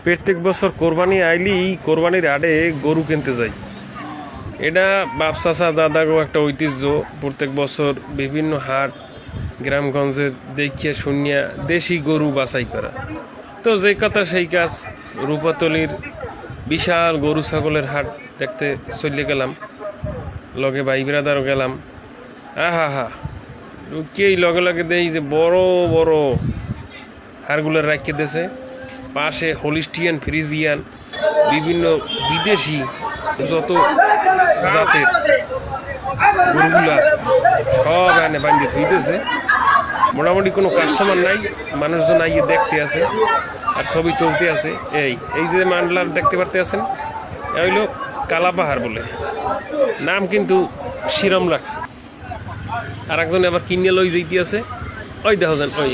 প্রত্যেক বছর কোরবানি আইলি কোরবানির আড়ে গরু কিনতে যাই। এটা বাপ চাচা দাদাগো একটা ঐতিহ্য। প্রত্যেক বছর বিভিন্ন হাট গ্রামগঞ্জে দেখিয়া শুনিয়া দেশি গরু বাছাই করা। তো যে কথা সেই কাজ, রূপাতলির বিশাল গরু ছাগলের হাট দেখতে চলে গেলাম, লগে ভাই ব্রাদারও গেলাম। আহা হা, ঢুকিয়েই লগে লগে দেই যে বড় বড় হাড়গুলো রাখিয়ে দিয়েছে। পাশে হলিস্টিয়ান, ফ্রিজিয়ান, বিভিন্ন বিদেশি যত জাতের গরুগুলো আছে সব এনে বান্ধে থইতেছে। মোটামুটি কোনো কাস্টমার নাই, মানুষজন আইয়ে দেখতে আছে আর ছবি তুলতে আছে। এই যে মান্ডলার দেখতে পারতে আছেন, হইল কালাপাহাড় বলে নাম, কিন্তু শিরম লাগছে। আর একজন আবার কিনে লই যাইতে আছে, ওই দেখো যান ওই